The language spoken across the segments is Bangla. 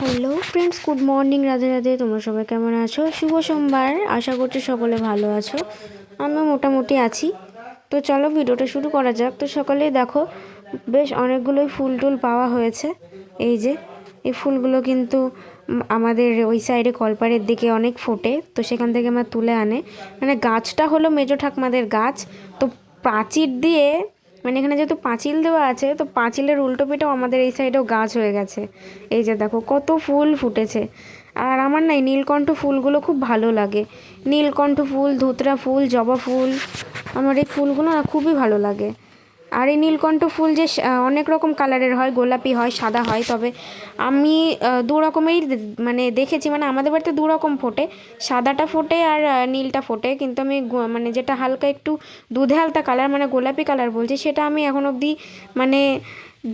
Hello friends, good morning, Radhe Radhe. তোমরা সবাই কেমন আছো? শুভ সোমবার, আশা করছি সকলে ভালো আছো। আমিও মোটামুটি আছি। তো চলো ভিডিওটা শুরু করা যাক। তো সকালেই দেখো বেশ অনেকগুলোই ফুল টুল পাওয়া হয়েছে। এই যে এই ফুলগুলো কিন্তু আমাদের ওই সাইডে কলপাড়ের দিকে অনেক ফোটে, তো সেখান থেকে আমার তুলে আনে। মানে গাছটা হলো মেজো ঠাকমাদের গাছ। তো প্রাচীর দিয়ে, মানে এখানে যেহেতু পাঁচিল দেওয়া আছে, তো পাঁচিলের উল্টো পিঠেও আমাদের এই সাইডেও গাছ হয়ে গেছে। এই যে দেখো কত ফুল ফুটেছে। আর আমার না এই নীলকণ্ঠ ফুলগুলো খুব ভালো লাগে। নীলকণ্ঠ ফুল, ধুতরা ফুল, জবা ফুল, আমার এই ফুলগুলো না খুবই ভালো লাগে। আর এই নীলকণ্ঠ ফুল যে অনেক রকম কালারের হয়, গোলাপি হয়, সাদা হয়। তবে আমি দু রকমেরই মানে দেখেছি, মানে আমাদের বাড়িতে দু রকম ফোটে, সাদাটা ফোটে আর নীলটা ফোটে। কিন্তু আমি মানে যেটা হালকা একটু দুধে হালকা কালার, মানে গোলাপি কালার বলছি, সেটা আমি এখন অবধি মানে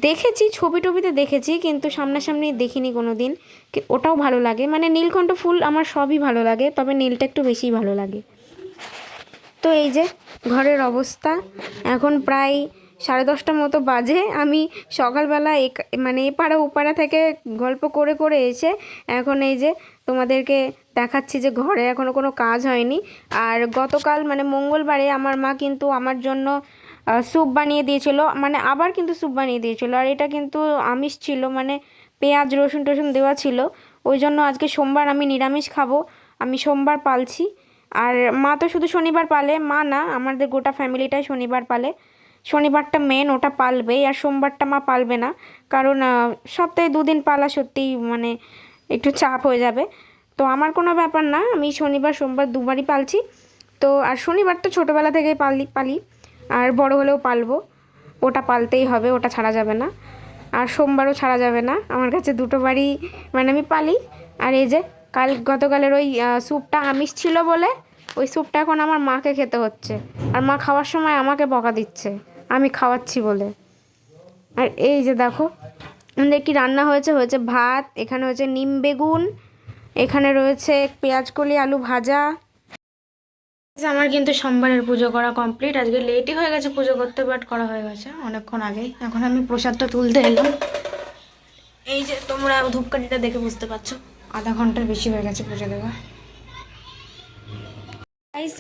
দেখেছি, ছবি টবিতে দেখেছি, কিন্তু সামনাসামনি দেখিনি কোনো দিন। ওটাও ভালো লাগে। মানে নীলকণ্ঠ ফুল আমার সবই ভালো লাগে, তবে নীলটা একটু বেশিই ভালো লাগে। তো এই যে ঘরের অবস্থা, এখন প্রায় 10:30 মতো বাজে। আমি সকালবেলা মানে এপাড়া ওপাড়া থেকে গল্প করে করে এসে এখন এই যে তোমাদেরকে দেখাচ্ছি যে ঘরে এখনও কোনো কাজ হয়নি। আর গতকাল মানে মঙ্গলবারে আমার মা কিন্তু আমার জন্য স্যুপ বানিয়ে দিয়েছিল, মানে আবার কিন্তু স্যুপ বানিয়ে দিয়েছিল। আর এটা কিন্তু আমিষ ছিল, মানে পেঁয়াজ রসুন টসুন দেওয়া ছিল। ওই জন্য আজকে সোমবার আমি নিরামিষ খাবো। আমি সোমবার পালছি। আর মা তো শুধু শনিবার পালে, মা না, আমাদের গোটা ফ্যামিলিটাই শনিবার পালে। শনিবারটা মেন, ওটা পালবেই। আর সোমবারটা মা পালবে না, কারণ সপ্তাহে 2 দিন পালা সত্যিই মানে একটু চাপ হয়ে যাবে। তো আমার কোনো ব্যাপার না, আমি শনিবার সোমবার দুবারই পালছি। তো আর শনিবার তো ছোটোবেলা থেকেই পালি, আর বড় হলেও পালবো। ওটা পালতেই হবে, ওটা ছাড়া যাবে না। আর সোমবারও ছাড়া যাবে না, আমার কাছে দুটো বারই মানে আমি পালি। আর এই যে গতকালের ওই স্যুপটা আমিষ ছিল বলে ওই স্যুপটা এখন আমার মাকে খেতে হচ্ছে। আর মা খাওয়ার সময় আমাকে বকা দিচ্ছে আমি খাওয়াচ্ছি বলে। আর এই যে দেখো আমাদের কি রান্না হয়েছে, ভাত, এখানে হয়েছে নিম বেগুন, এখানে রয়েছে পেঁয়াজকলি আলু ভাজা। আমার কিন্তু সোমবারের পুজো করা কমপ্লিট। আজকে লেটই হয়ে গেছে পুজো করতে, বাট করা হয়ে গেছে অনেকক্ষণ আগেই। এখন আমি প্রসাদটা তুলতে এলাম। এই যে তোমরা ধূপকাঠিটা দেখে বুঝতে পারছো, আধা ঘন্টার বেশি হয়ে গেছে পুজো দেওয়া। গাইস,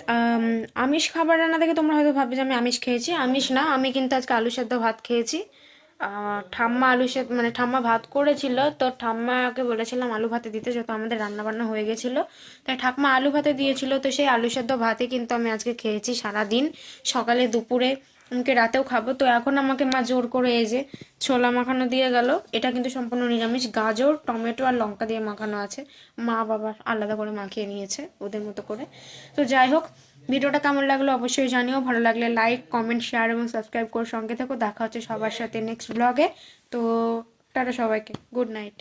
আমিষ খাবার রান্না দেখে তোমরা হয়তো ভাববে যে আমি আমিষ খেয়েছি। আমিষ না, আমি কিন্তু আজকে আলু সেদ্ধ ভাত খেয়েছি। ঠাম্মা আলু সেদ্ধ মানে ঠাম্মা ভাত করেছিল, তো ঠাম্মাকে বলেছিলাম আলু ভাতে দিতে, যেহেতু আমাদের রান্না বান্না হয়ে গেছিলো। তাই ঠাম্মা আলু ভাতে দিয়েছিল, তো সেই আলু সেদ্ধ ভাতই কিন্তু আমি আজকে খেয়েছি সারাদিন, সকালে দুপুরে এমনকি রাতেও খাবো। তো এখন আমাকে মা জোর করে এই যে ছোলা মাখানো দিয়ে গেল। এটা কিন্তু সম্পূর্ণ নিরামিষ, গাজর টমেটো আর লঙ্কা দিয়ে মাখানো আছে। মা বাবা আলাদা করে মাখিয়ে নিয়েছে ওদের মতো করে। তো যাই হোক, ভিডিওটা কেমন লাগলো অবশ্যই জানিও। ভালো লাগলে লাইক কমেন্ট শেয়ার এবং সাবস্ক্রাইব করে সঙ্গে থেকো। দেখা হচ্ছে সবার সাথে নেক্সট ব্লগে। তো টাটা সবাইকে, গুড নাইট।